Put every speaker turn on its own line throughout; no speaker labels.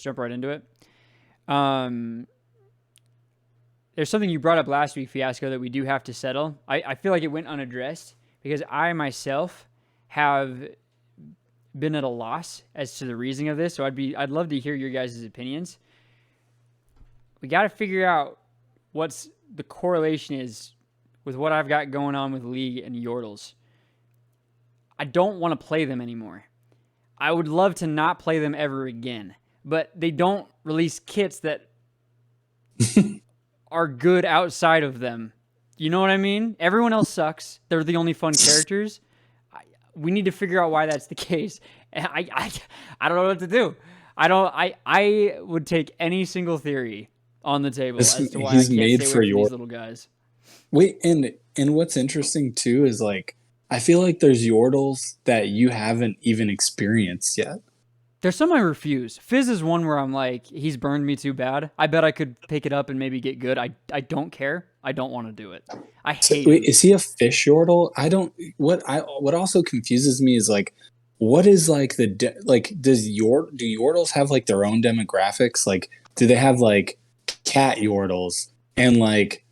just jump right into it. There's something you brought up last week, Fiasco, that we do have to settle. I feel like it went unaddressed because I myself have been at a loss as to the reasoning of this. So I'd love to hear your guys' opinions. We got to figure out what's the correlation is with what I've got going on with League and Yordles. I don't want to play them anymore. I would love to not play them ever again, but they don't release kits that are good outside of them. You know what I mean? Everyone else sucks. They're the only fun characters. We need to figure out why that's the case. And I don't know what to do. I would take any single theory on the table as to why I can't stay away from these little guys.
Wait, and what's interesting too is like I feel like there's Yordles that you haven't even experienced yet.
There's some I refuse. Fizz is one where I'm like, he's burned me too bad. I bet I could pick it up and maybe get good. I don't care. I don't want to do it. I hate
Wait, is he a fish Yordle? What also confuses me is like, what is like do Yordles have like their own demographics? Like, do they have like cat Yordles and like,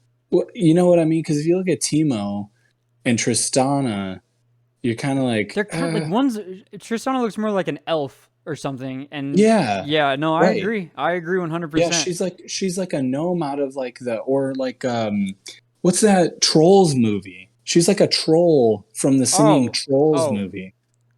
you know what I mean? Because if you look at Teemo and Tristana, you're kind of like
they're kind of like Tristana looks more like an elf or something, and no, I agree 100%.
Yeah, she's like a gnome out of like what's that Trolls movie? She's like a troll from the singing Trolls movie.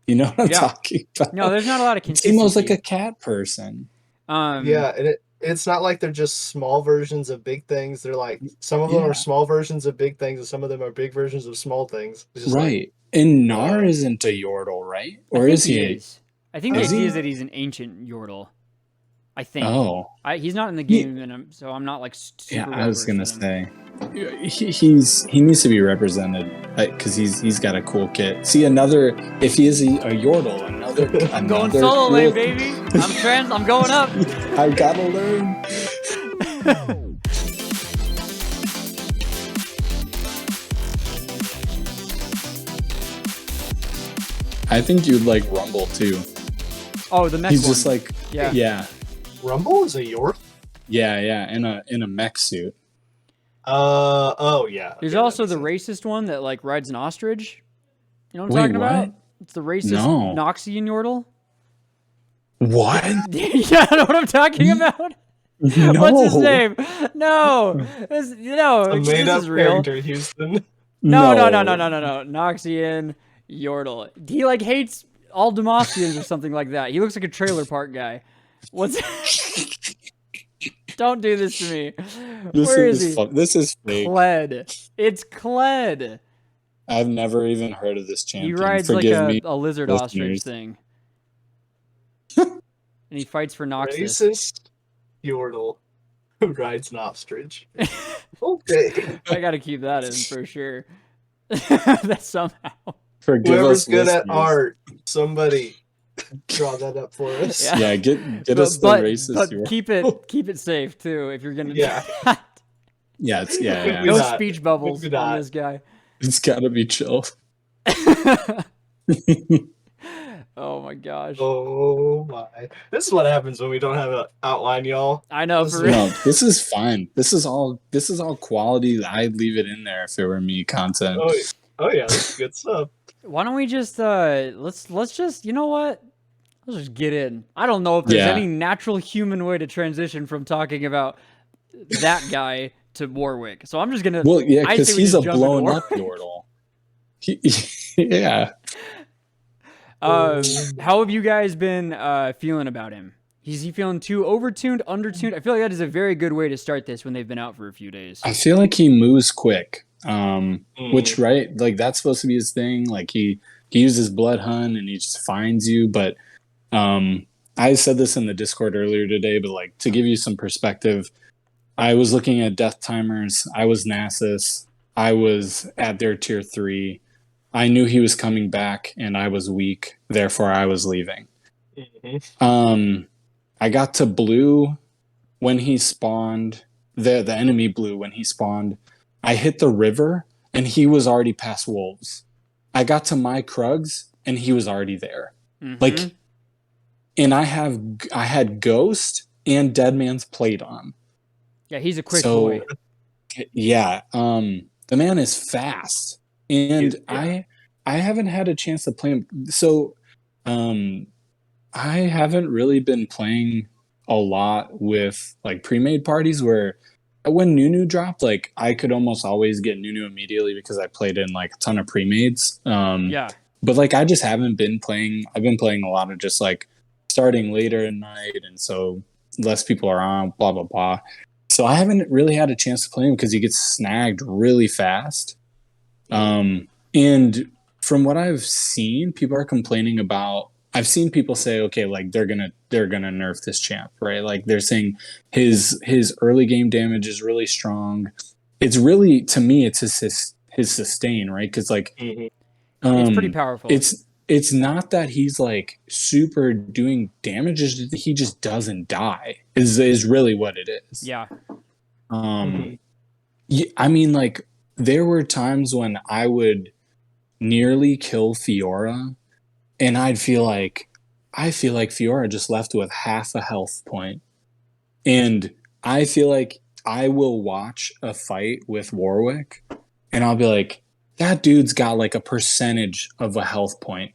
You know what I'm talking about?
No, there's not a lot of consistency.
Teemo's like a cat person.
And it's not like they're just small versions of big things. They're like some of them are small versions of big things, and some of them are big versions of small things.
Right. Like, and Gnar isn't a Yordle, right? Or is he?
I think the idea is that he's an ancient Yordle. I think.
Oh.
He's not in the game, so I'm not like super.
Yeah, I was gonna say he needs to be represented because he's got a cool kit. See, if he is a Yordle,
I'm going solo lane, baby. I'm going up.
I gotta learn. I think you'd like Rumble too.
Oh, the mech
He's
one.
just like yeah.
Rumble is a Yordle?
Yeah, in a mech suit.
Yeah.
There's also the racist one that like rides an ostrich. You know what I'm talking about? It's the racist Noxian Yordle.
What?
Yeah, I know what I'm talking about.
No.
What's his name? No, this is real.
Character, Houston.
No. Noxian Yordle. He like hates all Demacians or something like that. He looks like a trailer park guy. Don't do this to me. Where is he?
This is fake.
Kled. It's Kled.
I've never even heard of this champion.
He rides like a lizard ostrich thing. And he fights for Noxus.
Racist Yordle who rides an ostrich. Okay.
I gotta keep that in for sure. That somehow.
Whoever's good at art, somebody draw that up for us.
Yeah, get us the racist.
But keep it safe too. If you're gonna do that.
Yeah,
no speech bubbles on this guy.
It's gotta be chill.
Oh my gosh.
Oh my. This is what happens when we don't have an outline, y'all.
I know.
This is fine. This is all quality. I'd leave it in there if it were me content.
Oh yeah, that's good stuff.
Why don't we just let's just, you know what? Let's just get in. I don't know if there's any natural human way to transition from talking about that guy to Warwick. So I'm just gonna.
Well, yeah, because he's a blown up Yordle. Yeah.
How have you guys been feeling about him? Is he feeling too overtuned, undertuned? I feel like that is a very good way to start this when they've been out for a few days.
I feel like he moves quick. Which like that's supposed to be his thing. Like he uses Blood Hunt and he just finds you. But I said this in the Discord earlier today, but like to give you some perspective, I was looking at death timers. I was Nasus. I was at their tier 3. I knew he was coming back and I was weak. Therefore, I was leaving.
Mm-hmm.
I got to blue when he spawned. The enemy blue when he spawned. I hit the river and he was already past wolves. I got to my Krugs and he was already there.
Mm-hmm.
Like and I had Ghost and Dead Man's Plate on.
Yeah, he's a quick
So
boy.
yeah, the man is fast, and
Yeah.
I haven't had a chance to play him. So I haven't really been playing a lot with like pre-made parties where when Nunu dropped, like I could almost always get Nunu immediately because I played in like a ton of pre-mades.
Yeah.
But like I just haven't been playing. I've been playing a lot of just like starting later at night, and so less people are on. Blah blah blah. So I haven't really had a chance to play him because he gets snagged really fast. And from what I've seen, people are complaining about. I've seen people say, okay, like they're gonna nerf this champ, right? Like they're saying his early game damage is really strong. It's really, to me, it's his sustain, right? Because like
It's pretty powerful.
it's not that he's like super doing damage; it's just that he just doesn't die. Is really what it is.
Yeah.
Yeah, I mean, like there were times when I would nearly kill Fiora, and I feel like Fiora just left with half a health point, and I feel like I will watch a fight with Warwick, and I'll be like, that dude's got like a percentage of a health point,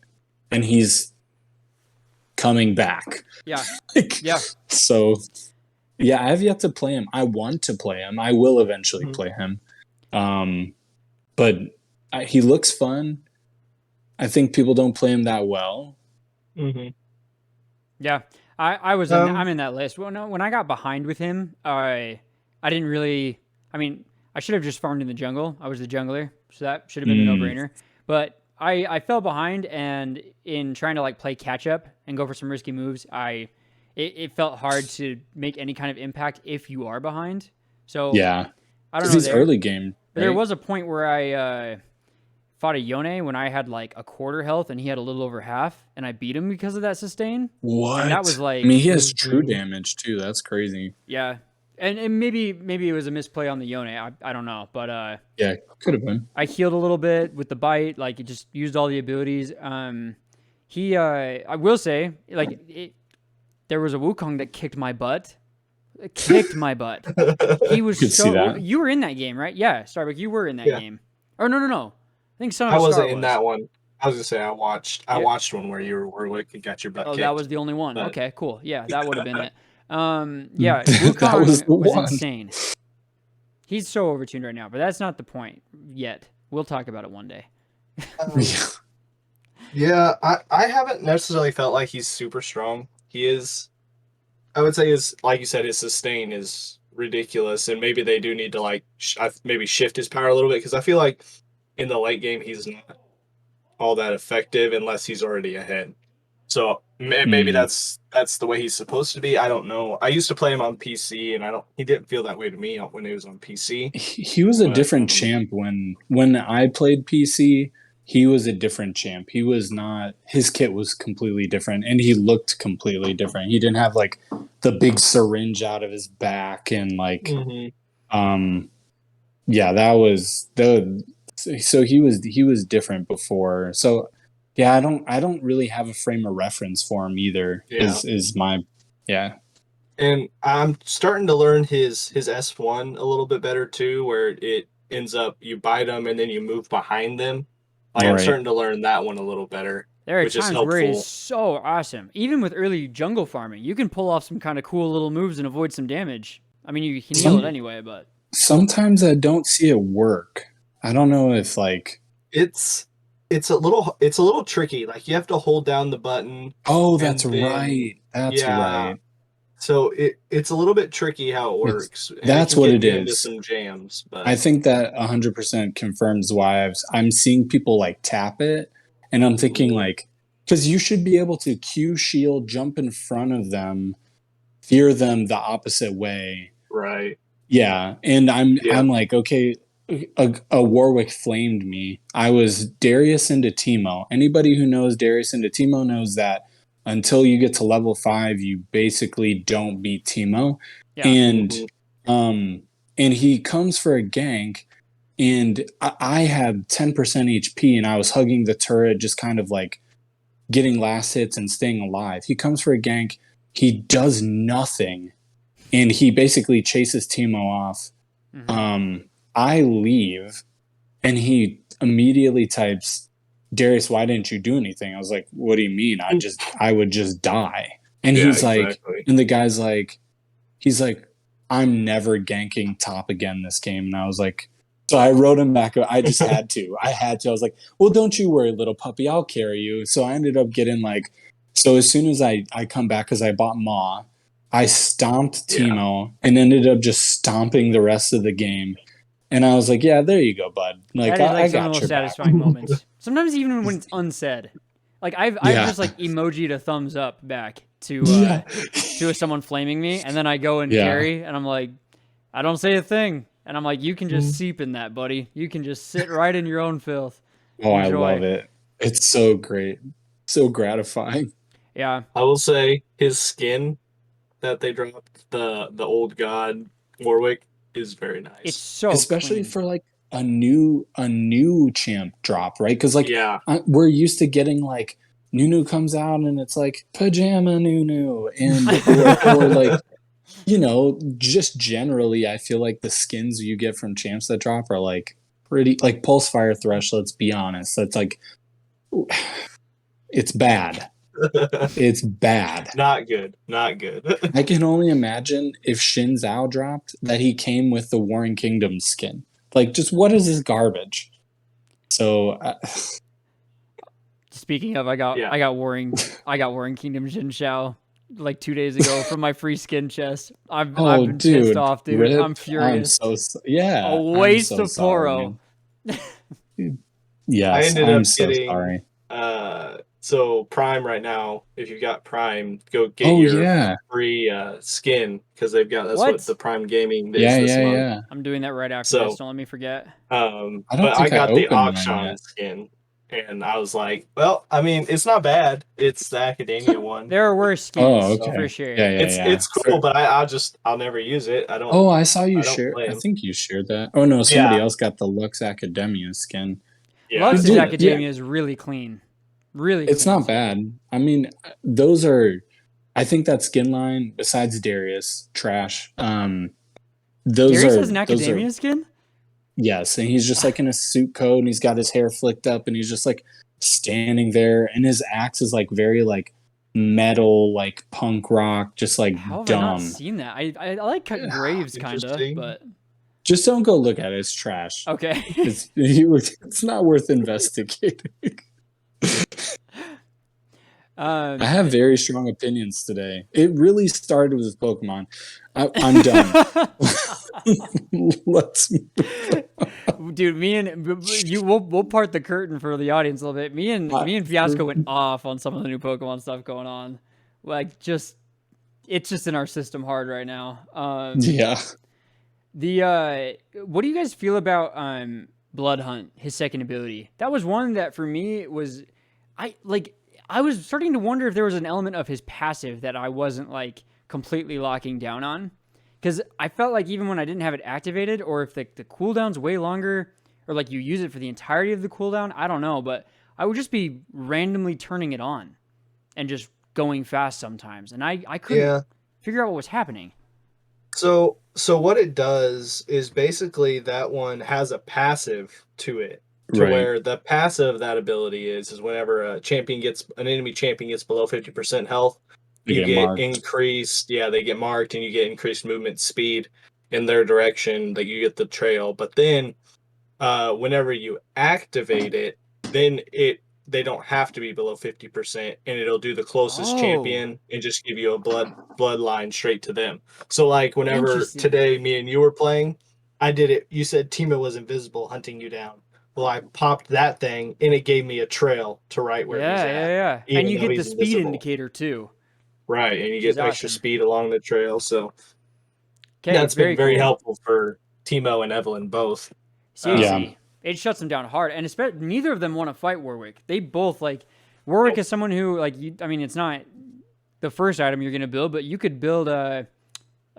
and he's coming back.
Yeah.
Like,
Yeah.
So, yeah, I have yet to play him. I want to play him. I will eventually play him. But he looks fun. I think people don't play him that well.
Yeah. I'm in that list. Well, no, when I got behind with him, I didn't really. I mean, I should have just farmed in the jungle. I was the jungler, so that should have been a no-brainer. But I fell behind, and in trying to like play catch up and go for some risky moves, it felt hard to make any kind of impact if you are behind. So
Yeah,
I don't
because
know.
he's early game.
But there was a point where I fought a Yone when I had like a quarter health and he had a little over half, and I beat him because of that sustain.
What?
And that was like,
I mean, he has true damage too. That's crazy.
yeah. And maybe it was a misplay on the Yone. I don't know, but
Yeah, could have been.
I healed a little bit with the bite. Like it just used all the abilities. I will say, like there was a Wukong that kicked my butt. Kicked my butt. He was
Could see that.
You were in that game, right? Yeah, Starbuck, you were in that game. Or no. I think
I wasn't in that one. I was gonna say I watched one where you were Warwick and got your butt kicked.
That was the only one. But... Okay, cool. Yeah, that would have been it. Yeah,
Wukong
that was
one.
insane. He's so overtuned right now, but that's not the point yet. We'll talk about it one day.
Yeah, I haven't necessarily felt like he's super strong. He is. I would say like you said, his sustain is ridiculous, and maybe they do need to like maybe shift his power a little bit because I feel like in the late game he's not all that effective unless he's already ahead. So maybe that's the way he's supposed to be. I don't know. I used to play him on PC, and he didn't feel that way to me when he was on PC.
He was a different champ when I played PC. He was a different champ. He was not. His kit was completely different, and he looked completely different. He didn't have like the big syringe out of his back, and like, yeah, that was the. So he was different before. So yeah, I don't really have a frame of reference for him either.
Yeah.
Is my
And I'm starting to learn his S1 a little bit better too, where it ends up you bite them and then you move behind them. Like I'm starting to learn that one a little better.
There are times where it is so awesome. Even with early jungle farming, you can pull off some kind of cool little moves and avoid some damage. I mean, you can heal it anyway, but
sometimes I don't see it work. I don't know if like
it's a little tricky. Like you have to hold down the button.
Oh, that's right. That's right.
So it's a little bit tricky how it works.
That's what it is.
Into some jams, but
I think that 100% confirms why I'm seeing people like tap it, and I'm thinking like, because you should be able to Q shield, jump in front of them, fear them the opposite way.
Right.
Yeah, and I'm like, okay, a Warwick flamed me. I was Darius into Teemo. Anybody who knows Darius into Teemo knows that until you get to level 5, you basically don't beat Teemo. Yeah. And he comes for a gank, and I had 10% HP, and I was hugging the turret, just kind of like getting last hits and staying alive. He comes for a gank, he does nothing, and he basically chases Timo off. I leave, and he immediately types, Darius, why didn't you do anything? I was like, what do you mean? I would just die. And he's like, and the guy's like, he's like, I'm never ganking top again this game. And I was like, so I wrote him back. I just had to. I was like, well, don't you worry, little puppy. I'll carry you. So I ended up getting like, so as soon as I come back, because I bought Ma, I stomped Timo and ended up just stomping the rest of the game. And I was like, yeah, there you go, bud. Like,
that is like
I
some of
got
the most
your back.
satisfying moments. Sometimes even when it's unsaid. Like I've just like emojied a thumbs up back to someone flaming me, and then I go and carry, and I'm like, I don't say a thing, and I'm like, you can just seep in that, buddy. You can just sit right in your own filth.
Oh, enjoy. I love it. It's so great, so gratifying.
Yeah,
I will say his skin that they dropped, the old god Warwick, is very nice.
It's so
especially
clean.
For like a new champ drop, right? Because like we're used to getting like Nunu comes out and it's like pajama Nunu, and or like, you know, just generally I feel like the skins you get from champs that drop are like pretty, like Pulsefire Thresh, let's be honest, that's like, it's bad. It's bad.
Not good.
I can only imagine if Xin Zhao dropped that he came with the Warring Kingdom skin. Like, just what is this garbage? So,
speaking of, I got Warring Kingdom Jin Shao like 2 days ago from my free skin chest. I've been pissed off, dude.
Rip.
I'm furious.
A
waste of Poro.
Yes,
I ended up getting,
sorry.
So Prime right now, if you've got Prime, go get your free skin, because they've got what the Prime Gaming is this month.
Yeah.
I'm doing that right after this. Don't let me forget.
But I got the Auction skin, and I was like, well, I mean, it's not bad. It's the Academia one.
There are worse skins, for sure.
It's cool, but I'll never use it. I don't.
Oh, I saw you share. I think you shared that. Oh no, somebody else got the Lux Academia skin.
Yeah. Lux's Academia is really clean.
It's not bad. I mean, those are, I think that skin line, besides Darius, trash. Darius
has an Academia skin?
Yes, and he's just like in a suit coat, and he's got his hair flicked up, and he's just like standing there, and his axe is like very like metal, like punk rock, just like
How have
dumb.
I not seen that? I like Graves kind of, but
just don't go look at it. It's trash.
Okay,
it's not worth investigating. I have very strong opinions today. It really started with Pokemon. I'm done. Let's
dude, me and you we'll part the curtain for the audience a little bit. Me and Fiasco went off on some of the new Pokemon stuff going on. Like, it's just in our system hard right now. What do you guys feel about Blood Hunt, his second ability? That was one that for me was I was starting to wonder if there was an element of his passive that I wasn't like completely locking down on, because I felt like even when I didn't have it activated, or if the cooldown's way longer, or like you use it for the entirety of the cooldown, I don't know, but I would just be randomly turning it on and just going fast sometimes, and I couldn't figure out what was happening.
So what it does is basically that one has a passive to it. Where the passive of that ability is whenever an enemy champion gets below 50% health, you get increased. Yeah, they get marked, and you get increased movement speed in their direction. That you get the trail. But then, whenever you activate it, then they don't have to be below 50%, and it'll do the closest champion and just give you a bloodline straight to them. So like whenever today me and you were playing, I did it. You said Timo was invisible hunting you down. Well, I popped that thing, and it gave me a trail to right where he's at.
Yeah. And you get the speed indicator, too.
Right, and you get extra speed along the trail, so that's been very helpful for Timo and Evelyn both.
Seriously, it shuts them down hard, and especially neither of them want to fight Warwick. They both, like, Warwick is someone who, like, it's not the first item you're going to build, but you could build I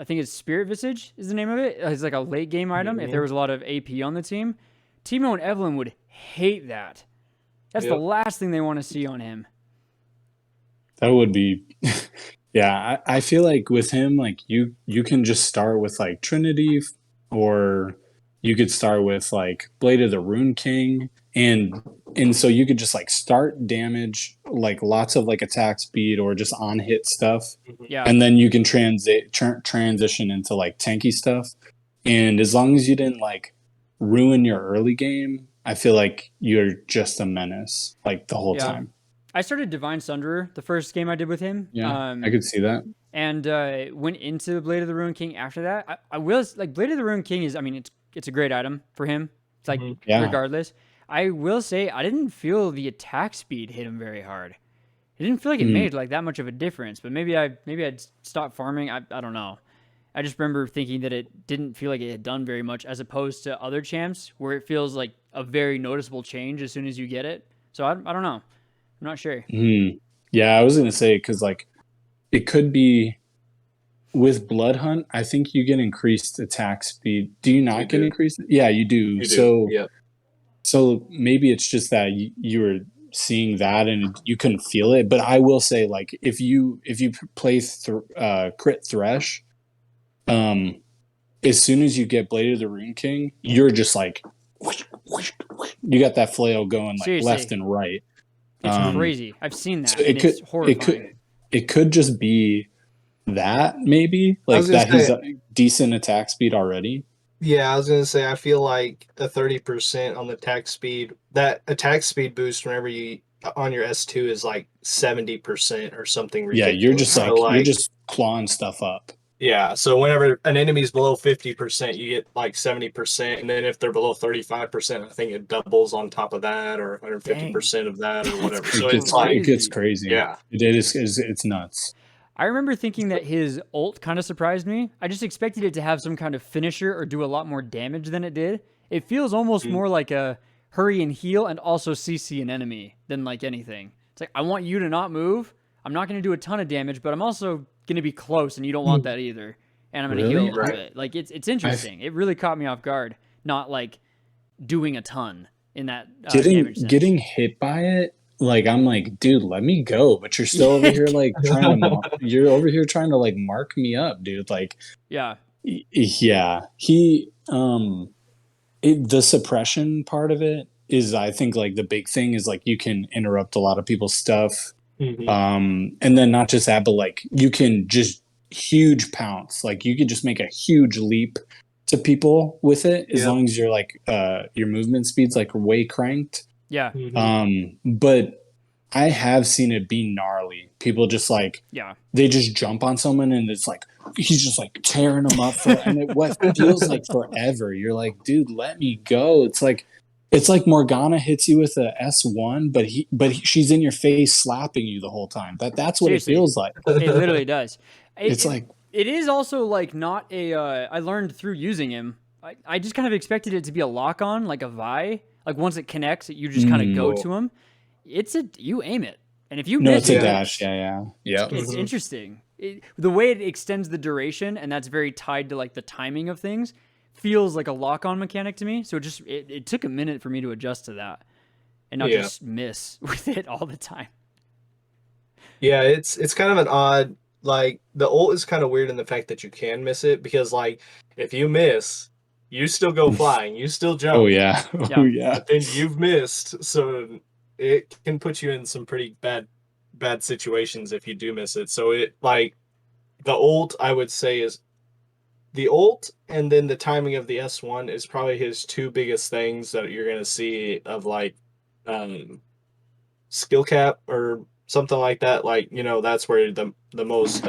think it's Spirit Visage is the name of it. It's like a late game item if there was a lot of AP on the team. Timo and Evelyn would hate that. That's the last thing they want to see on him.
That would be, yeah. I feel like with him, like you can just start with like Trinity, or you could start with like Blade of the Rune King, and so you could just like start damage, like lots of like attack speed or just on hit stuff,
Yeah.
and then you can transition into like tanky stuff. And as long as you didn't like ruin your early game, I feel like you're just a menace like the whole
Yeah.
time.
I started Divine Sunderer the first game I did with him.
Yeah, I could see that.
And went into Blade of the Ruin King after that. I will like Blade of the Ruin King is. I mean, it's a great item for him. It's like
Yeah.
regardless. I will say I didn't feel the attack speed hit him very hard. It didn't feel like it made like that much of a difference. But maybe I'd stopped farming. I don't know. I just remember thinking that it didn't feel like it had done very much, as opposed to other champs where it feels like a very noticeable change as soon as you get it. So I don't know. I'm not sure.
Yeah, I was gonna say because like it could be with Blood Hunt. I think you get increased attack speed. Do you not get increased? Yeah, you do.
You do.
So
Yep.
so maybe it's just that you were seeing that and you couldn't feel it. But I will say, like, if you play Crit Thresh, as soon as you get Blade of the Rune King, you're just like, whoosh, whoosh, whoosh. You got that flail going like
Seriously.
left and right.
It's crazy. I've seen that.
So
It's horrifying.
it could just be that maybe like
was gonna
that he's
say-
a decent attack speed already.
Yeah, I was gonna say I feel like a 30% on the attack speed. That attack speed boost whenever you on your S2 is like 70% or something
Yeah,
ridiculous.
you're just
So,
like you're just clawing stuff up.
yeah. So whenever an enemy's below 50%, you get like 70%, and then if they're below 35%, I think it doubles on top of that, or 150% of that, or whatever. So it's like,
It gets crazy.
yeah.
It is it's nuts.
I remember thinking that his ult kind of surprised me. I just expected it to have some kind of finisher or do a lot more damage than it did. It feels almost more like a hurry and heal and also CC an enemy than like anything. It's like, I want you to not move. I'm not going to do a ton of damage, but I'm also going to be close, and you don't want that either. And I'm going to
Really?
heal a little bit. Like, it's interesting. It really caught me off guard, not like doing a ton in that damage sense.
Getting hit by it, like I'm like, dude, let me go. But you're still over here like trying to you're over here trying to like mark me up, dude. Like
Yeah.
yeah. The suppression part of it is, I think, like the big thing is like you can interrupt a lot of people's stuff. And then not just that, but like you can just huge pounce. Like you could just make a huge leap to people with it as long as you're like your movement speed's like way cranked.
Yeah.
But I have seen it be gnarly. People just like they just jump on someone and it's like he's just like tearing them up and what feels like forever. You're like, dude, let me go. It's like Morgana hits you with a S1, but she's in your face slapping you the whole time. That's what
Seriously.
it feels like.
It literally does.
It's like
it is also like not a. I learned through using him. I just kind of expected it to be a lock on, like a Vi. Like once it connects, you just kind of go to him. You aim it, and if you miss
it's a
it,
dash. Yeah.
It's interesting. The way it extends the duration, and that's very tied to like the timing of things, feels like a lock-on mechanic to me. So it took a minute for me to adjust to that, and not just miss with it all the time.
Yeah, it's kind of an odd, like the ult is kind of weird in the fact that you can miss it, because like if you miss, you still go flying, you still jump.
Oh yeah.
But then you've missed, so it can put you in some pretty bad situations if you do miss it. So it like the ult, I would say, is the ult, and then the timing of the S1 is probably his two biggest things that you're gonna see of like skill cap or something like that. Like, that's where the most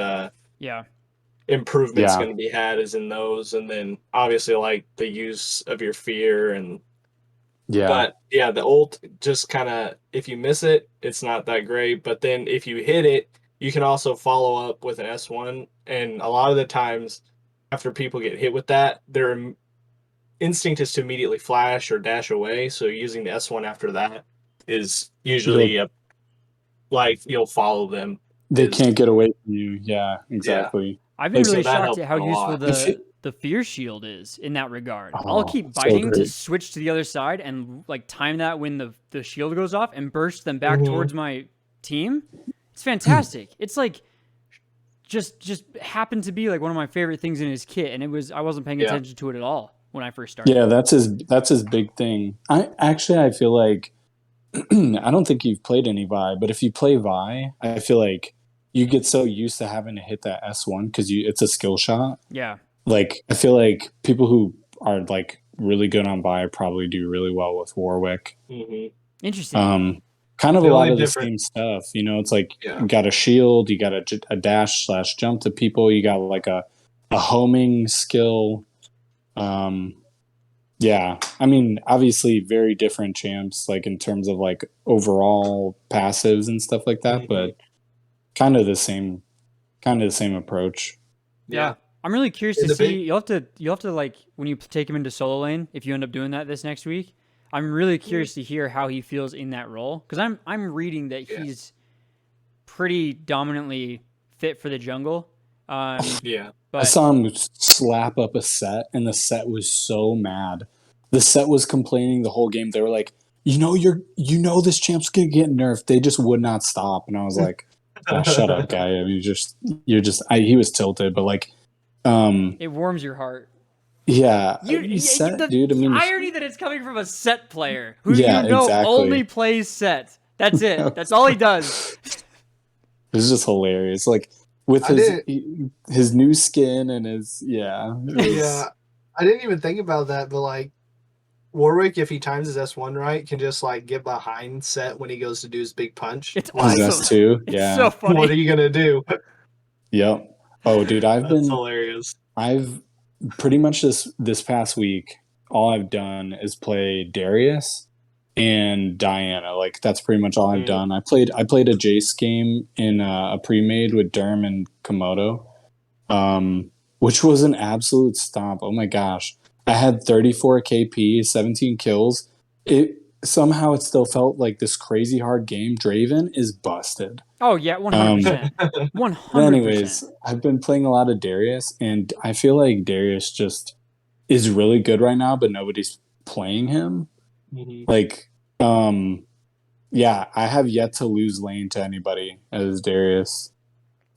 improvement's going to be had is in those, and then obviously like the use of your fear and but the ult just kind of, if you miss it, it's not that great, but then if you hit it, you can also follow up with an S1, and a lot of the times after people get hit with that, their instinct is to immediately flash or dash away, so using the S1 after that is usually like you'll follow them.
They can't get away from you. Yeah, exactly.
I've been really shocked at how useful the fear shield is in that regard. I'll keep biting to switch to the other side and like time that when the shield goes off and burst them back towards my team. It's fantastic. It's like just happened to be like one of my favorite things in his kit, and I wasn't paying attention to it at all when I first started.
Yeah, that's his big thing. I feel like I don't think you've played any Vi, but if you play Vi, I feel like you get so used to having to hit that S1 because it's a skill shot.
Yeah.
Like I feel like people who are like really good on Vi probably do really well with Warwick.
Mm-hmm.
Interesting.
Kind of a lot of the same stuff. You know, it's like you got a shield, you got a dash / jump to people, you got like a homing skill. Yeah, I mean, obviously very different champs, like in terms of like overall passives and stuff like that, but kind of the same approach.
Yeah. I'm really curious to see. You'll have to like when you take him into solo lane, if you end up doing that this next week. I'm really curious to hear how he feels in that role, because I'm reading that he's pretty dominantly fit for the jungle.
But
I saw him slap up a set, and the set was so mad. The set was complaining the whole game. They were like, this champ's gonna get nerfed. They just would not stop, and I was like, oh, shut up, guy. I mean, he was tilted, but like,
it warms your heart.
Yeah, set, dude. I mean,
irony that it's coming from a set player who only plays set. That's it. That's all he does.
It's just hilarious. Like with his new skin and his
I didn't even think about that, but like Warwick, if he times his S1 right, can just like get behind set when he goes to do his big punch.
It's awesome.
S2.
It's so funny.
What are you gonna do?
Yep. Oh, dude,
That's hilarious.
I've pretty much this past week, all I've done is play Darius and Diana. Like that's pretty much all I've done. I played a Jace game in a pre-made with Derm and Komodo, which was an absolute stomp. Oh my gosh. I had 34 KP, 17 kills. It still felt like this crazy hard game. Draven is busted.
Oh yeah, 100%. 100%.
Anyways, I've been playing a lot of Darius, and I feel like Darius just is really good right now, but nobody's playing him. Like, yeah, I have yet to lose lane to anybody as Darius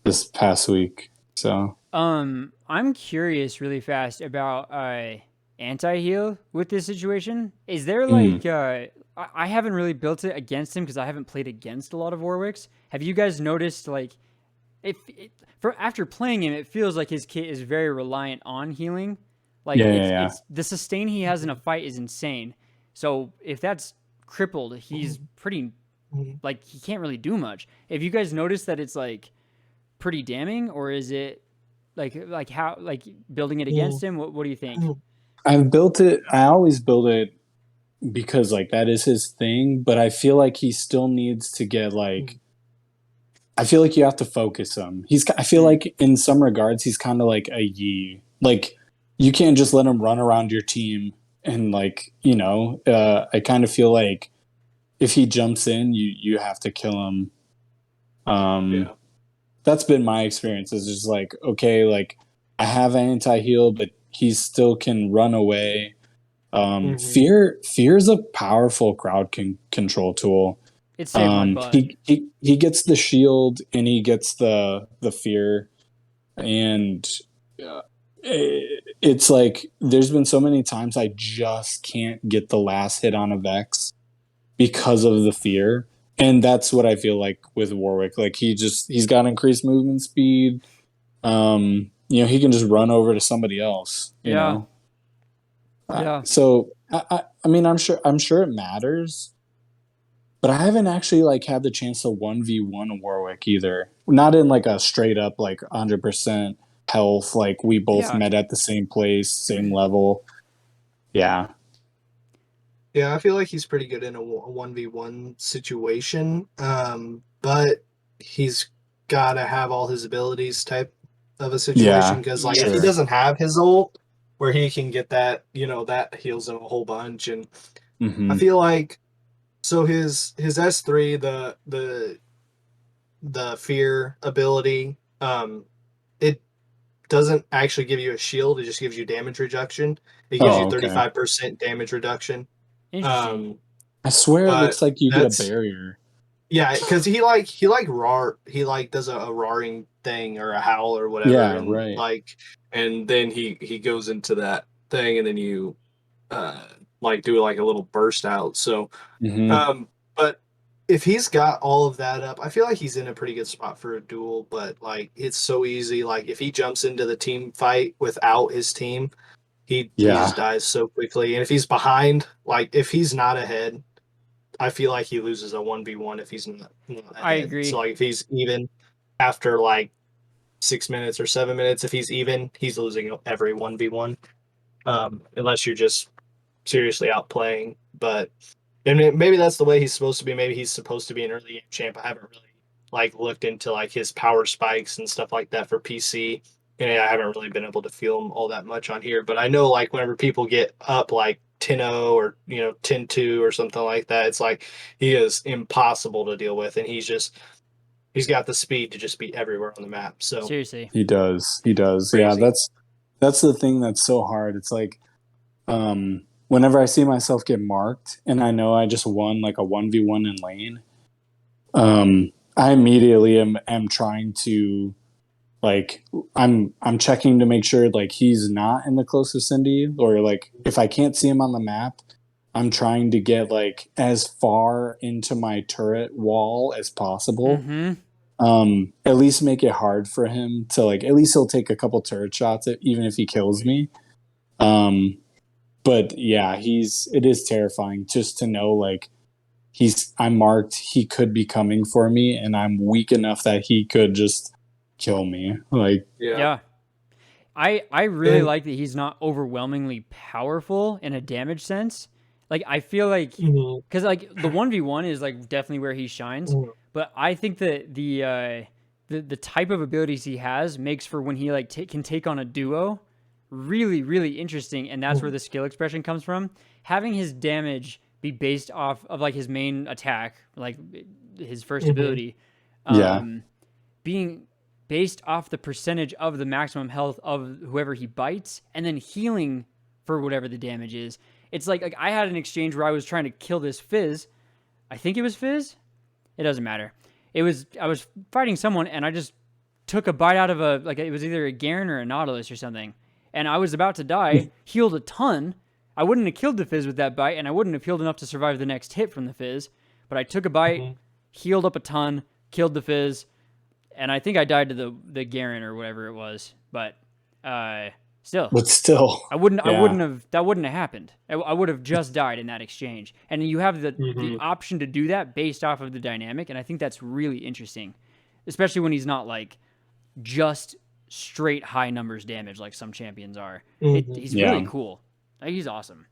this past week. So,
I'm curious really fast about anti-heal with this situation. Is there like I haven't really built it against him because I haven't played against a lot of Warwicks. Have you guys noticed like after playing him, it feels like his kit is very reliant on healing. Like it's the sustain he has in a fight is insane. So if that's crippled, he's pretty like he can't really do much. Have you guys noticed that it's like pretty damning, or is it like how like building it against him? What do you think?
I've built it. I always build it because like that is his thing, but I feel like he still needs to get like. I feel like you have to focus him. I feel like in some regards he's kind of like a Yi. Like you can't just let him run around your team and like I kind of feel like if he jumps in, you have to kill him. That's been my experience. It's just like okay, like I have anti-heal, but he still can run away. Fear is a powerful crowd control tool.
It's saved my butt.
He gets the shield and he gets the fear, and it's like there's been so many times I just can't get the last hit on a Vex because of the fear, and that's what I feel like with Warwick. Like he's got increased movement speed. He can just run over to somebody else. You know? So I mean, I'm sure it matters, but I haven't actually like had the chance to 1v1 Warwick either. Not in like a straight up like 100% health. Like we both met at the same place, same level. Yeah.
Yeah, I feel like he's pretty good in a 1v1 situation, but he's got to have all his abilities type of a situation because like if he doesn't have his ult where he can get that that heals him a whole bunch, and I feel like so his S3 the fear ability it doesn't actually give you a shield, it just gives you damage reduction. It gives you 35% damage reduction.
Interesting.
I swear it looks like you get a barrier.
Yeah, because he does a roaring thing or a howl or whatever,
Yeah,
and
right.
and then he goes into that thing, and then you uh do like a little burst out. So
Hmm.
but if he's got all of that up, I feel like he's in a pretty good spot for a duel. But like it's so easy. Like if he jumps into the team fight without his team, he just
Yeah,
dies so quickly. And if he's behind, like if he's not ahead, I feel like he loses a 1v1 if he's not
I
ahead. So
agree.
like if he's even after like 6 minutes or 7 minutes, if he's even, he's losing every 1v1. Unless you're just seriously outplaying. But and maybe that's the way he's supposed to be. Maybe he's supposed to be an early game champ. I haven't really like looked into like his power spikes and stuff like that for PC. And I haven't really been able to feel him all that much on here. But I know like whenever people get up like 10-0 or 10-2 or something like that, it's like he is impossible to deal with, and he's got the speed to just be everywhere on the map. So
Seriously.
he does. He does. Yeah,
crazy.
that's the thing that's so hard. It's like whenever I see myself get marked and I know I just won like a 1v1 in lane, I immediately am trying to like I'm checking to make sure like he's not in the close vicinity, or like if I can't see him on the map, I'm trying to get like as far into my turret wall as possible.
Mm-hmm.
At least make it hard for him to like at least he'll take a couple turret shots even if he kills me. Um but yeah, it is terrifying just to know like I'm marked, he could be coming for me, and I'm weak enough that he could just kill me. Like,
Yeah.
Yeah. I really
And
like that he's not overwhelmingly powerful in a damage sense. Like I feel like
mhm,
because like the 1v1 is like definitely where he shines,
mhm,
but I think that the type of abilities he has makes for when he like can take on a duo really really interesting, and that's where
mhm,
the skill expression comes from. Having his damage be based off of like his main attack, like his first
mhm,
ability,
yeah.
um, being based off the percentage of the maximum health of whoever he bites, and then healing for whatever the damage is. It's like I had an exchange where I was trying to kill this Fizz. I think it was Fizz. It doesn't matter. I was fighting someone, and I just took a bite out of a like it was either a Garen or a Nautilus or something, and I was about to die. Healed a ton. I wouldn't have killed the Fizz with that bite, and I wouldn't have healed enough to survive the next hit from the Fizz. But I took a bite,
mhm.
healed up a ton, killed the Fizz, and I think I died to the Garen or whatever it was. But still,
But still,
I
yeah.
wouldn't have that wouldn't have happened. I would have just died in that exchange. And you have the
Mhm.
option to do that based off of the dynamic, and I think that's really interesting, especially when he's not like just straight high numbers damage like some champions are.
Mhm.
He's really
Yeah.
cool. He's awesome.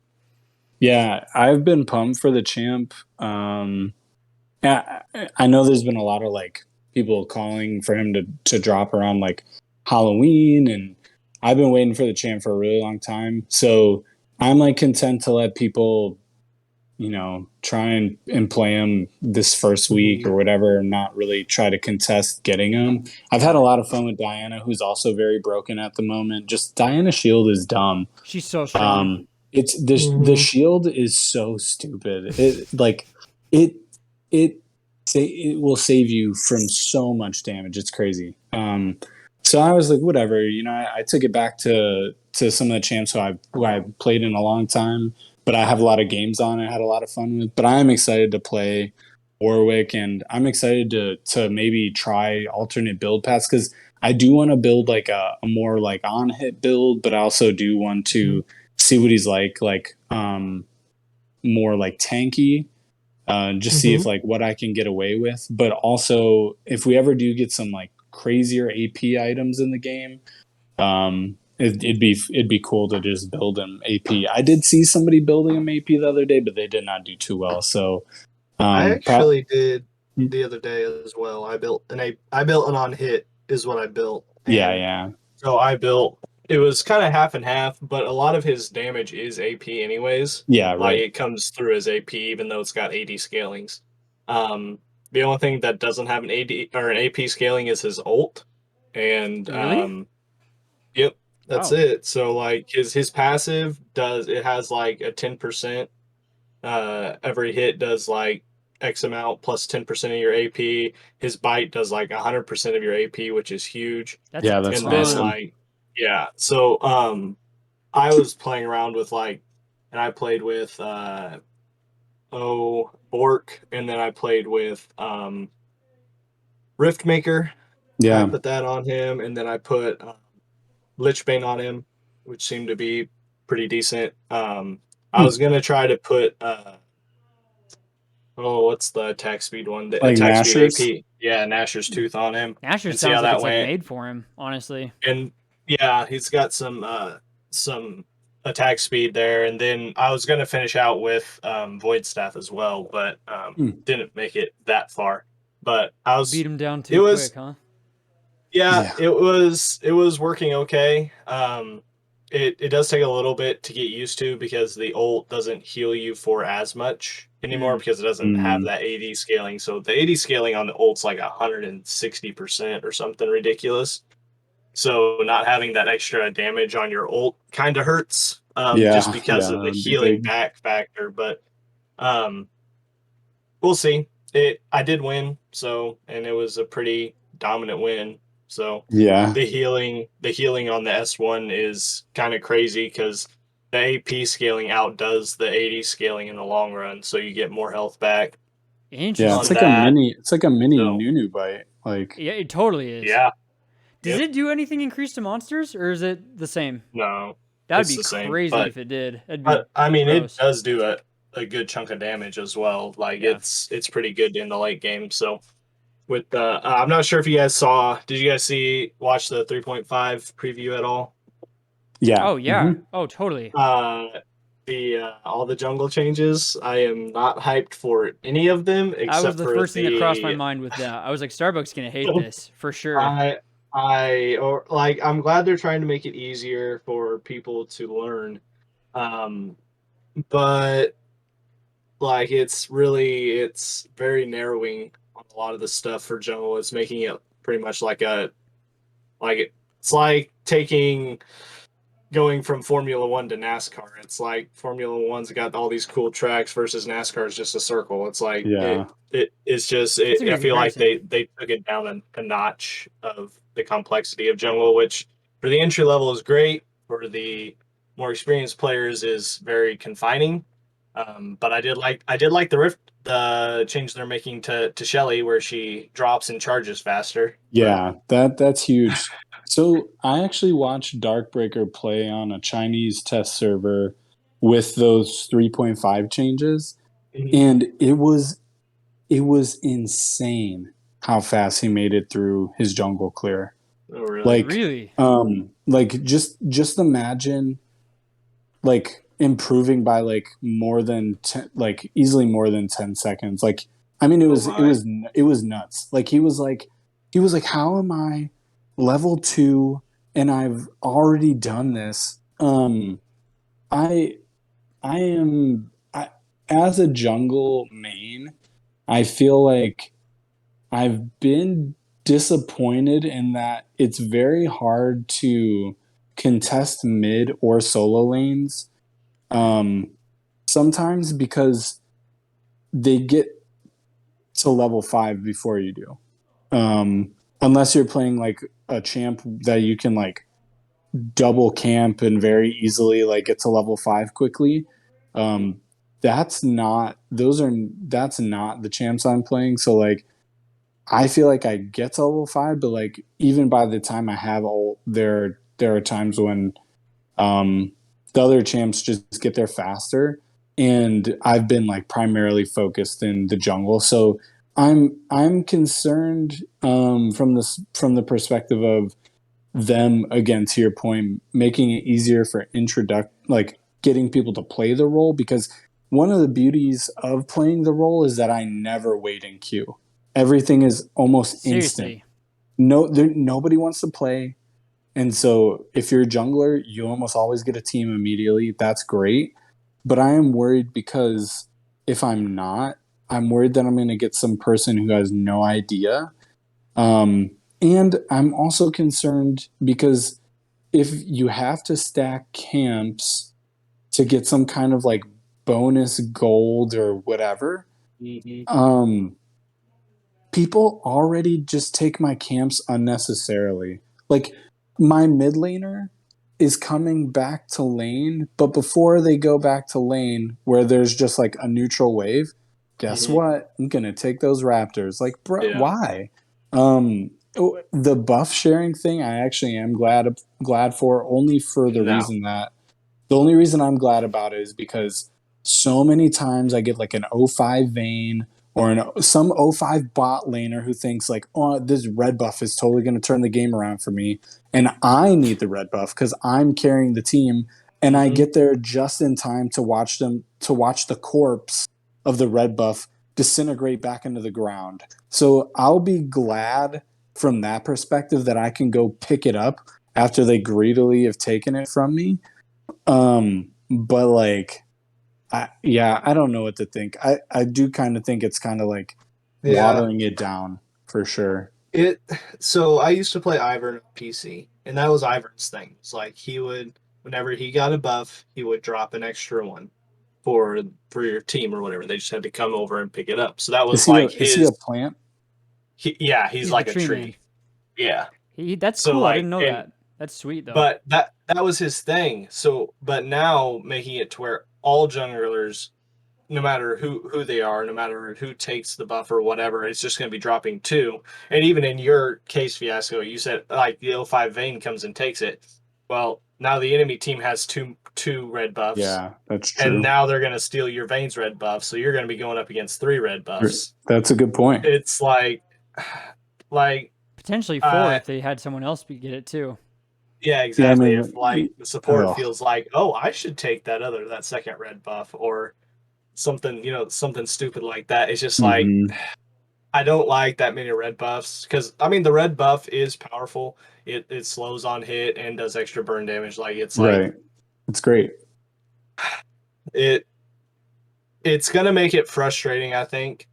Yeah, I've been pumped for the champ. Yeah, I know there's been a lot of like people calling for him to drop around like Halloween, and I've been waiting for the champ for a really long time. So I'm like content to let people, try and play him this first week
Mhm.
or whatever, and not really try to contest getting him. I've had a lot of fun with Diana, who's also very broken at the moment. Just Diana Shield is dumb.
She's so strong.
It's the
Mhm.
shield is so stupid. It it it will save you from so much damage. It's crazy. So I was like, whatever. I took it back to some of the champs who I played in a long time, but I have a lot of games on. I had a lot of fun with. But I am excited to play Warwick, and I'm excited to maybe try alternate build paths because I do want to build like a more like on hit build, but I also do want
Mhm.
to see what he's like more like tanky, just see if
Mhm.
like what I can get away with. But also, if we ever do get some like crazier AP items in the game, it'd be cool to just build him AP. I did see somebody building him AP the other day, but they did not do too well. So,
I
um, pro-
actually did the other day as well. I built an on hit is what I built,
yeah,
and
yeah,
so I built. It was kind of half and half, but a lot of his damage is AP anyways.
yeah,
Like
right.
it comes through as AP, even though it's got AD scalings. Um, the only thing that doesn't have an AD or an AP scaling is his ult, and
Really?
yep, that's
Wow.
it. So like his passive does it has like a 10%. Every hit does like X amount plus 10% of your AP. His bite does like 100% of your AP, which is huge.
That's
Yeah,
a
that's
And then
awesome.
like, yeah. So I was playing around with like, and I played with Bork, and then I played with Riftmaker. I
Yeah.
put that on him, and then I put Lichbane on him, which seemed to be pretty decent. I was gonna try to put what's the attack speed one? The
Like
attack speed
Nashers?
AP. Yeah, Nasher's Tooth on him,
Asher
and see
sounds
how
like
that
it's like
went.
made for him, honestly.
And yeah, he's got some attack speed there. And then I was gonna finish out with Void Staff as well, but
Hmm.
didn't make it that far. But
Beat him down
it
too
was
quick, huh?
yeah,
Yeah.
it was working okay. It does take a little bit to get used to because the ult doesn't heal you for as much anymore
Mm.
because it doesn't have
Mm.
that AD scaling. So the AD scaling on the ult's like 160% or something ridiculous. So not having that extra damage on your ult kind of hurts, just
Yeah.
because
Yeah.
of
That
the
would be
healing
big.
back factor. But um, we'll see. I did win, so and it was a pretty dominant win. So
Yeah.
the healing on the S1 is kind of crazy because the AP scaling outdoes the AD scaling in the long run, so you get more health back
Yeah.
on
It's
Interesting.
like a
that.
mini. It's like a mini
So
Nunu bite. Like
Yeah, it totally is.
yeah,
Does
yep,
it do anything increased to monsters, or is it the same?
no,
That'd
it's
be
the same.
crazy
But
if it did. That'd be
but I mean, it
gross.
does do a good chunk of damage as well. Like
Yeah.
it's pretty good in the late game. So with the I'm not sure if you guys saw. Did you guys watch the 3.5 preview at all?
yeah.
Oh yeah.
Hmm.
Oh totally.
Uh, the all the jungle changes. I am not hyped for any of them
That was
except
the
for
first thing that crossed my
the.
mind with that. I was like, Starbucks gonna hate this for sure.
I or like I'm glad they're trying to make it easier for people to learn. Um, but like it's very narrowing on a lot of the stuff for jungle. It's making it pretty much it's like taking going from Formula One to NASCAR. It's like Formula One's got all these cool tracks versus NASCAR is just a circle. It's like
Yeah.
it's just
That's a
I
good
feel like
comparison.
they took it down a notch of the complexity of jungle, which for the entry level is great. For the more experienced players is very confining. But I did like the change they're making to Shelly where she drops and charges faster. But
Yeah. That's huge. So I actually watched Darkbreaker play on a Chinese test server with those 3.5 changes,
Mhm.
and it was insane how fast he made it through his jungle clear.
Oh really?
Really?
Like just imagine like improving by like more than 10, like easily more than 10 seconds. Like I mean
Oh
it
my.
was it was nuts. Like he was like how am I level 2 and I've already done this? I I am I as a jungle main, I feel like I've been disappointed in that it's very hard to contest mid or solo lanes um, sometimes because they get to level 5 before you do. Unless you're playing like a champ that you can like double camp and very easily like get to level 5 quickly. Um, that's not the champs I'm playing. So like I feel like I get to level 5, but like even by the time I have all there are times when um the other champs just get there faster, and I've been like primarily focused in the jungle. So I'm concerned from the perspective of them, again, to your point, making it easier for like getting people to play the role, because one of the beauties of playing the role is that I never wait in queue. Everything is almost instant.
Seriously.
Nobody wants to play. And so if you're a jungler, you almost always get a team immediately. That's great. But I am worried because if I'm not, I'm worried that I'm going to get some person who has no idea. And I'm also concerned because if you have to stack camps to get some kind of like bonus gold or whatever, Um, people already just take my camps unnecessarily. Like my mid laner is coming back to lane, but before they go back to lane where there's just like a neutral wave, guess what? I'm gonna take those raptors. Like, bro,
Yeah.
why? The buff sharing thing, I actually am glad for, only for the reason that the only reason I'm glad about it is because so many times I get like an O5 Vayne or some O5 bot laner who thinks like, oh, this red buff is totally going to turn the game around for me, and I need the red buff because I'm carrying the team, and I get there just in time to watch the corpse of the red buff disintegrate back into the ground. So I'll be glad from that perspective that I can go pick it up after they greedily have taken it from me. But like, I don't know what to think. I do kind of think it's kind of like watering it down for sure.
So I used to play Ivern on PC, and that was Ivern's thing. It's like he would, whenever he got a buff, he would drop an extra one for your team or whatever. They just had to come over and pick it up. So that was like
Is he a plant?
He's like
the
a
tree
tree.
man.
Yeah.
That's
So
cool. I
like,
didn't know that. That's sweet though.
but that was his thing. So, but now making it to where all junglers, no matter who they are, no matter who takes the buff or whatever, it's just going to be dropping two. And even in your case, Fiasco, you said like the O5 Vayne comes and takes it. Well, now the enemy team has two red buffs.
Yeah, that's true.
And now they're going to steal your Vayne's red buff, so you're going to be going up against 3 red buffs.
That's a good point.
It's like
potentially 4 if they had someone else get it too.
Yeah, exactly. If like the support feels like, oh, I should take that second red buff or something, something stupid like that. It's just like I don't like that many red buffs because I mean the red buff is powerful. It slows on hit and does extra burn damage. Like it's
right. It's great.
It's gonna make it frustrating, I think.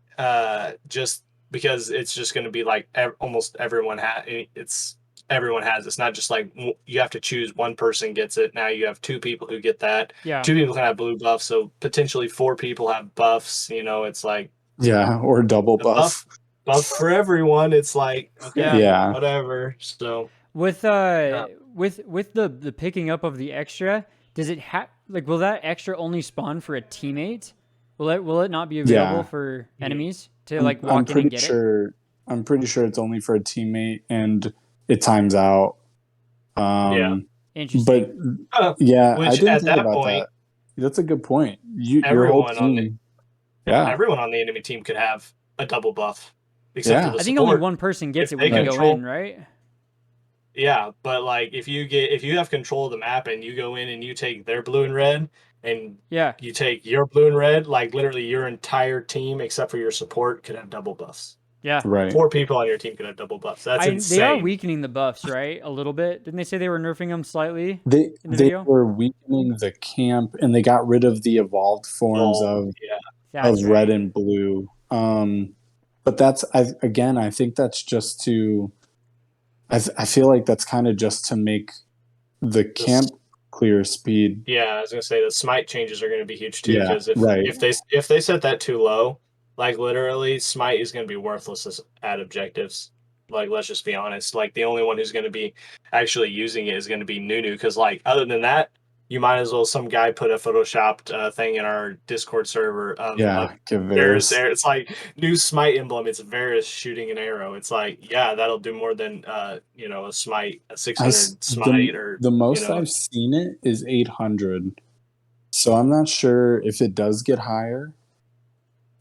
Just because it's just gonna be like almost everyone has everyone has. It's not just like you have to choose one person gets it. Now you have 2 people who get that.
Yeah.
2 people can have blue buffs, so potentially 4 people have buffs. It's like
or double buff
for everyone. It's like okay,
yeah,
whatever. So
with the picking up of the extra, does it have like will that extra only spawn for a teammate? Will it not be available for enemies to like walk in and get it?
I'm pretty sure it's only for a teammate and it times out.
Interesting.
But I didn't think about that. That's a good point. Your whole team,
everyone on the enemy team could have a double buff. Except for the
I think only one person gets it when they go in, right?
Yeah, but like if you have control of the map and you go in and you take their blue and red and you take your blue and red, like literally your entire team except for your support could have double buffs.
Yeah.
Right.
4 people on your team could have double buffs. That's insane.
They are weakening the buffs, right? A little bit. Didn't they say they were nerfing them slightly?
They were weakening the camp and they got rid of the evolved forms of red and blue. But I think that's just to I feel like that's kind of just to make the camp clear speed.
Yeah, I was gonna say the smite changes are gonna be huge too, because if they set that too low, like literally smite is gonna be worthless at objectives. Like let's just be honest. Like the only one who's gonna be actually using it is gonna be Nunu, because like other than that, you might as well some guy put a photoshopped thing in our Discord server of Varus there. It's like new smite emblem. It's Varus shooting an arrow. It's like that'll do more than a smite, a 600 smite or
the most I've seen it is 800. So I'm not sure if it does get higher.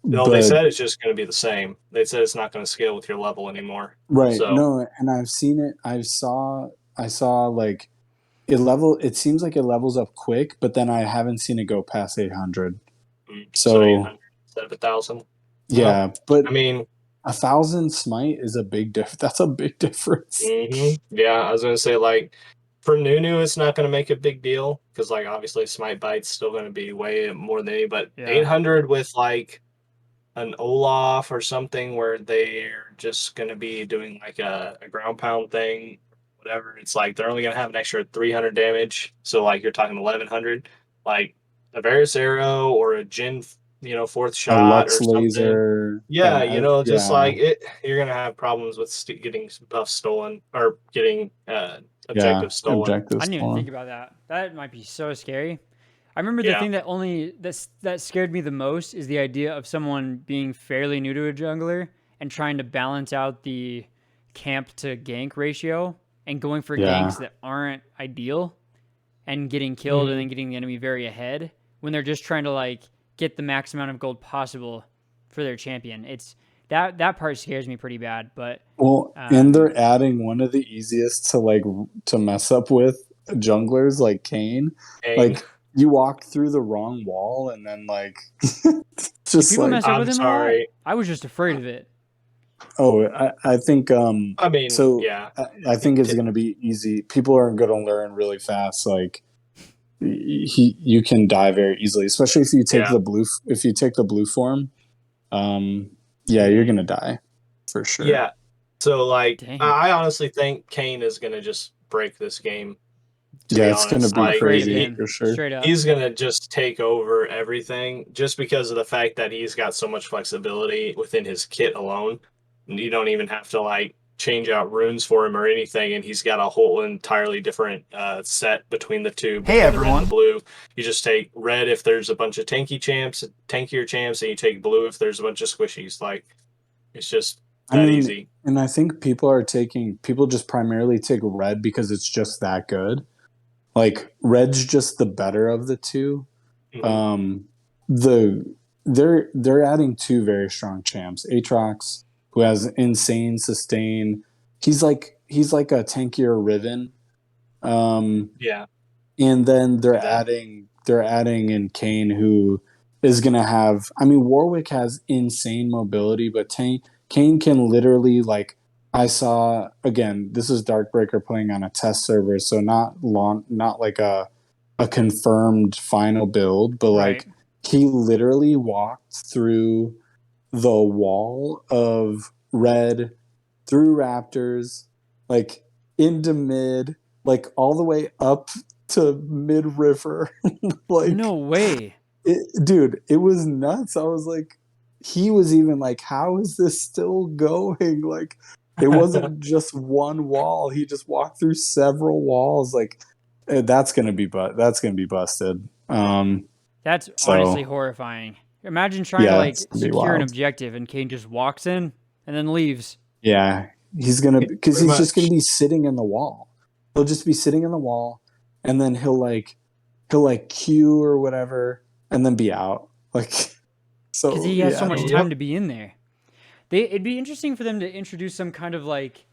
No, they said it's just going to be the same. They said it's not going to scale with your level anymore.
Right. So. No, and I've seen it. I saw like it seems like it levels up quick, but then I haven't seen it go past 800. So
800 instead of 1,000.
Yeah, but
I mean,
1,000 smite is a big difference. That's a big difference.
Yeah, I was gonna say like for Nunu, it's not gonna make a big deal because like obviously smite bite's still gonna be way more than any, but 800 with like an Olaf or something where they're just gonna be doing like a ground pound thing. Whatever, it's like they're only gonna have an extra 300 damage, so like you're talking 1,100. Like a Varus arrow or a Jin fourth
A
shot
Lux
or something.
laser.
Yeah, just
Yeah.
like it, you're gonna have problems with getting buff stolen or getting
Yeah.
objective stolen.
I
Objectives.
didn't even think about that. That might be so scary. I remember the
Yeah.
thing that scared me the most is the idea of someone being fairly new to a jungler and trying to balance out the camp to gank ratio and going for
Yeah.
ganks that aren't ideal and getting killed and
Mhm.
then getting the enemy very ahead when they're just trying to like get the max amount of gold possible for their champion. It's that part scares me pretty bad, but
Well, and they're adding one of the easiest to mess up with junglers like Kane.
Kane.
Like you walk through the wrong wall and then like
do
just
people
like
mess up
I'm
with him a lot?
sorry.
I was just afraid of it.
I think
I mean,
so
yeah.
I think it's gonna be easy. People are gonna learn really fast. Like you can die very easily, especially if you take
Yeah.
the blue form. Yeah, you're gonna die for sure.
Yeah. So like
Dang.
I honestly think Kane is gonna just break this game. To
Yeah,
be
it's gonna
honest.
be
I'm afraid of
crazy
him,
for sure.
straight up.
He's gonna just take over everything just because of the fact that he's got so much flexibility within his kit alone. And you don't even have to like change out runes for him or anything, and he's got a whole entirely different set between the two.
Hey,
between the red and
everyone.
the blue. You just take red if there's a bunch of tankier champs, and you take blue if there's a bunch of squishies. Like it's just that easy.
And I think people just primarily take red because it's just that good. Like red's just the better of the two.
Mhm.
They're adding two very strong champs. Aatrox, who has insane sustain. He's like a tankier Riven.
Yeah.
And then they're
That-
adding in Kane, who is gonna have. I mean, Warwick has insane mobility, but Kane can literally like. I saw again. This is Darkbreaker playing on a test server, so not like a confirmed final build, but like he literally walked through the wall of red, through Raptors, like into mid, like all the way up to mid river. Like
No way.
dude, it was nuts. I was like, he was even like, how is this still going? Like it wasn't just one wall. He just walked through several walls. Like that's gonna be busted.
That's
So-
honestly horrifying. Imagine trying
Yeah,
to like
it's gonna be
secure an
wild.
objective and Kane just walks in and then leaves.
Yeah, he's gonna because
Pretty
he's just
much.
gonna be sitting in the wall. He'll just be sitting in the wall, and then he'll Q or whatever, and then be out. Like so
Because he has so
yeah.
much
Yep.
time to be in there. It'd be interesting for them to introduce some kind of like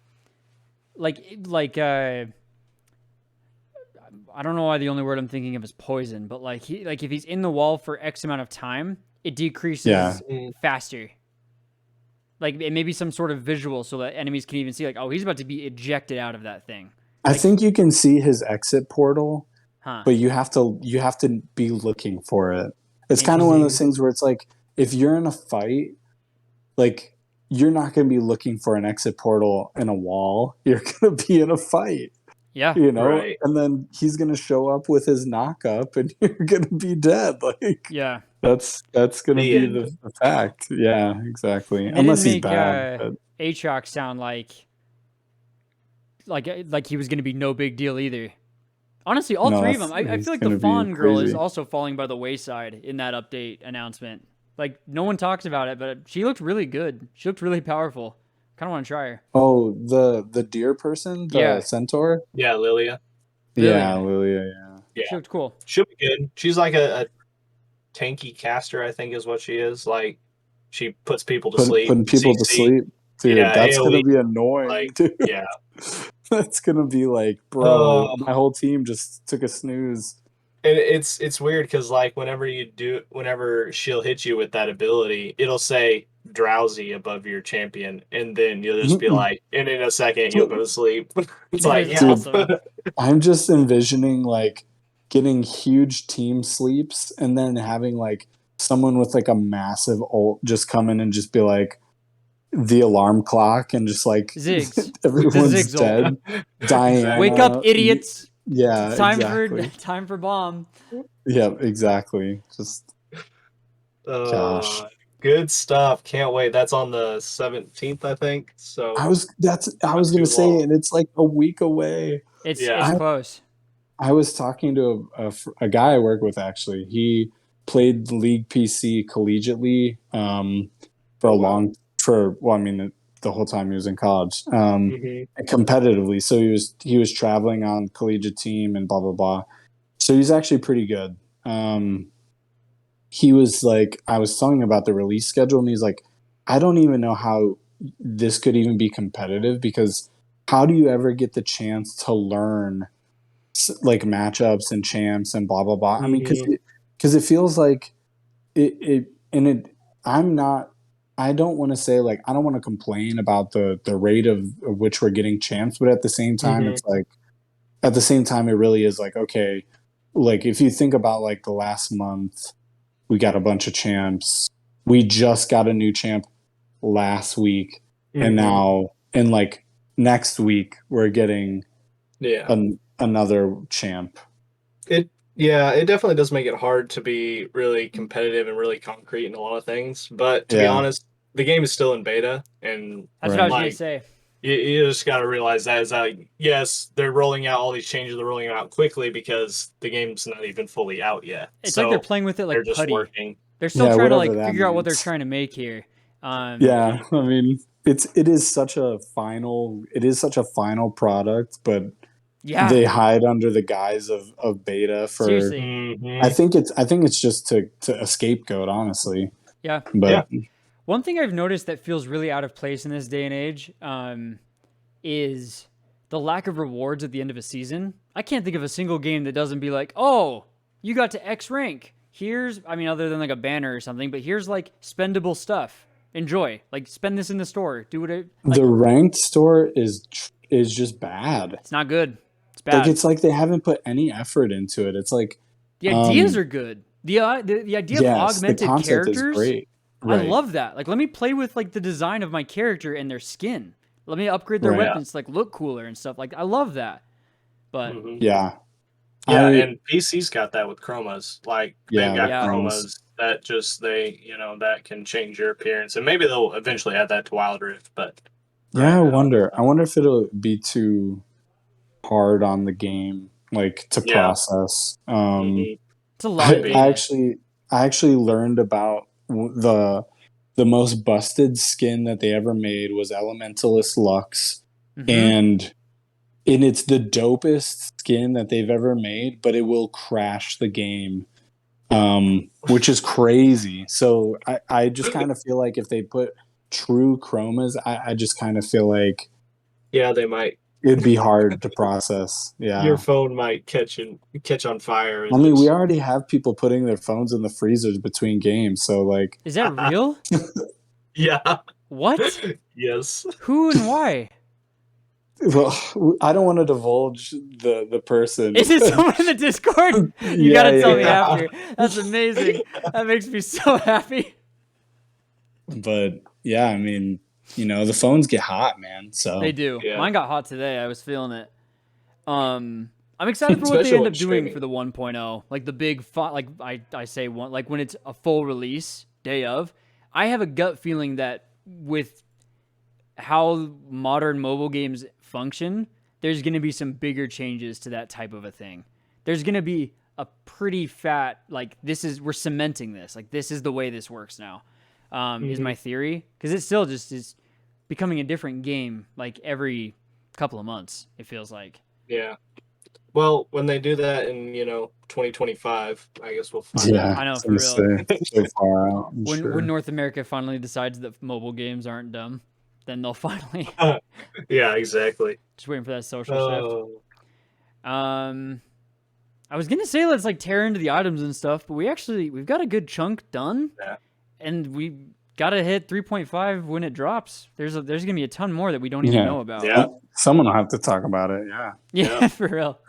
I don't know why the only word I'm thinking of is poison, but like if he's in the wall for X amount of time, it decreases
Yeah.
faster. Like it may be some sort of visual so that enemies can even see like, oh, he's about to be ejected out of that thing.
I think you can see his exit portal,
Huh.
but you have to be looking for it. It's kind of one of those things where it's like if you're in a fight, like you're not going to be looking for an exit portal in a wall. You're going to be in a fight.
Yeah.
You know,
Right.
and then he's gonna show up with his knock up, and you're gonna be dead. Like,
Yeah.
that's gonna
The
be
end.
the fact. Yeah, exactly.
And they
Unless
didn't
he's
make
bad. But
Aatrox sound like he was going to be no big deal either. Honestly, all
No,
three of them. I
he's
feel like
gonna
the
be
Fawn girl is
crazy.
also falling by the wayside in that update announcement. Like no one talks about it, but she looked really good. She looked really powerful. Kind of want to try her.
oh, the deer person, the
Yeah.
centaur.
Yeah, Lilia.
Yeah,
Lilia.
Lilia. Yeah.
Yeah.
She looked cool.
She'll be good. She's like a tanky caster, I think is what she is. Like she puts people to sleep.
Putting people to
CC.
sleep, dude.
Yeah,
that's
AoE,
gonna be annoying,
like,
dude.
Yeah.
That's gonna be like, bro,
Oh.
my whole team just took a snooze.
And it's weird because like whenever she'll hit you with that ability, it'll say drowsy above your champion, and then you'll just be like, and in a second you'll go to sleep. It's like,
That is
yeah.
awesome.
I'm just envisioning like getting huge team sleeps and then having like someone with like a massive ult just come in and just be like the alarm clock and just like
Ziggs.
everyone's
The Ziggs ult.
dead. Diana.
Wake up, idiots!
Yeah,
Time
exactly.
for time for bomb.
Yeah, exactly. Just Gosh.
Good stuff. Can't wait. That's on the 17th, I think. So
I was
not
gonna
too
say,
long.
and it's like a week away.
It's
Yeah.
close.
I was talking to a guy I work with actually. He played League PC collegiately for a long well, I mean the whole time he was in college.
Mhm.
And competitively. So he was traveling on collegiate team and blah blah blah. So he's actually pretty good. He was like, I was telling him about the release schedule, and he's like, I don't even know how this could even be competitive, because how do you ever get the chance to learn like matchups and champs and blah blah blah? I mean, because it feels like it and it. I'm not. I don't want to say, like, I don't want to complain about the rate of which we're getting champs, but at the same time, it's like, at the same time, it really is like, okay, like if you think about like the last month, we got a bunch of champs. We just got a new champ last week, and now, and like next week, we're getting another champ.
It definitely does make it hard to be really competitive and really concrete in a lot of things. But to be honest, the game is still in beta, and
That's what I was gonna say.
You just got to realize that is like, yes, they're rolling out all these changes. They're rolling them out quickly because the game's not even fully out yet.
It's like they're playing with it like
they're just
putty.
working.
They're still trying to like figure out what
means.
they're trying to make here.
Yeah, I mean, it is such a final product, but they hide under the guise of beta for.
Seriously.
I think it's just to a scapegoat, honestly.
Yeah.
But
one thing I've noticed that feels really out of place in this day and age is the lack of rewards at the end of a season. I can't think of a single game that doesn't be like, oh, you got to X rank. Here's, I mean, other than like a banner or something, but here's like spendable stuff. Enjoy. Like, spend this in the store. Do it. Like,
the ranked store is just bad.
It's not good. It's bad.
Like, it's like they haven't put any effort into it. It's like
the ideas are good. The idea of augmented characters
is great.
Right. I love that. Like, let me play with like the design of my character and their skin. Let me upgrade their weapons to like look cooler and stuff. Like, I love that. But
and PC's got that with chromas. Like, they've got chromas that just that can change your appearance, and maybe they'll eventually add that to Wild Rift. But
I wonder if it'll be too hard on the game, like, to process.
It's a lot.
I actually learned about the most busted skin that they ever made was Elementalist Lux, and it's the dopest skin that they've ever made, but it will crash the game, which is crazy. So I just kind of feel like if they put true chromas, I just kind of feel like
they might.
It'd be hard to process. Yeah,
your phone might catch on fire.
I mean, we already have people putting their phones in the freezers between games. So, like,
is that real?
Yeah.
What?
Yes.
Who and why?
Well, I don't want to divulge the person.
Is it someone in the Discord? You gotta tell me after. That's amazing. That makes me so happy.
But yeah, I mean, the phones get hot, man. So
they do. Yeah. Mine got hot today. I was feeling it. I'm excited for what they end up doing for the 1.0. Like the big like I say one, like when it's a full release day of. I have a gut feeling that with how modern mobile games function, there's going to be some bigger changes to that type of a thing. There's going to be a pretty fat, like, we're cementing this. Like, this is the way this works now, is my theory. Because it still just is becoming a different game, like, every couple of months, it feels like.
Yeah. Well, when they do that in, 2025, I guess we'll find out.
I know, for real.
So far out.
When North America finally decides that mobile games aren't dumb, then they'll finally.
Yeah, exactly.
Just waiting for that social shift. I was gonna say let's like tear into the items and stuff, but we've got a good chunk done, and we gotta hit 3.5 when it drops. There's gonna be a ton more that we don't even know about.
Yeah, someone will have to talk about it.
Yeah, for real.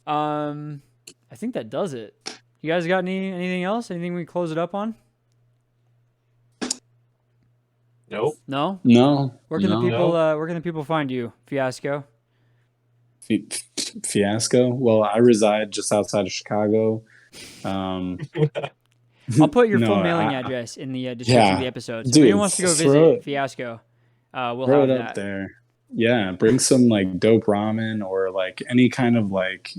I think that does it. You guys got anything else? Anything we can close it up on?
Nope.
No. Where can the people find you, Fiasco?
Fiasco. Well, I reside just outside of Chicago.
I'll put your
No,
full mailing
I-
address in the description of the
Yeah,
episode. So if
dude,
anyone wants to go
throw
visit Fiasco, we'll
throw
have
it up
that.
there. Yeah, bring some like dope ramen or like any kind of like,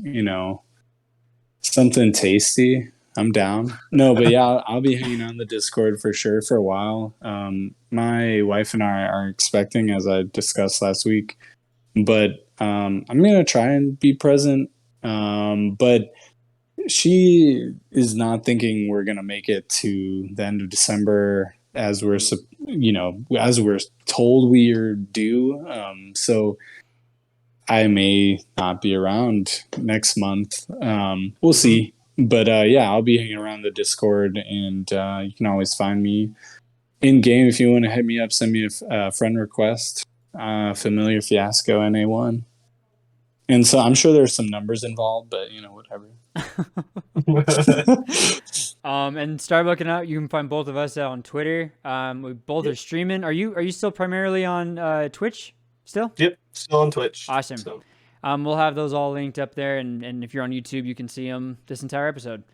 something tasty. I'm down. No, but yeah, I'll be hanging on the Discord for sure for a while. My wife and I are expecting, as I discussed last week, but I'm gonna try and be present. But she is not thinking we're gonna make it to the end of December as as we're told we are due. So I may not be around next month. We'll see. But yeah, I'll be hanging around the Discord, and you can always find me in game if you want to hit me up. Send me a friend request. Familiar Fiasco NA1. And so I'm sure there's some numbers involved, but whatever.
And start looking out. You can find both of us out on Twitter. We both are streaming. Are you still primarily on Twitch still?
Yep, still on Twitch.
Awesome.
So.
We'll have those all linked up there, and if you're on YouTube, you can see them this entire episode.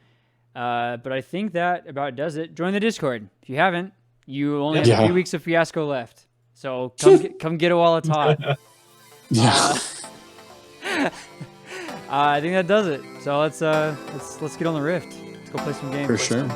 But I think that about does it. Join the Discord if you haven't. You only have a few weeks of Fiasco left, so come get it while it's hot.
Yeah.
I think that does it. So let's get on the Rift. Let's go play some games.
For sure.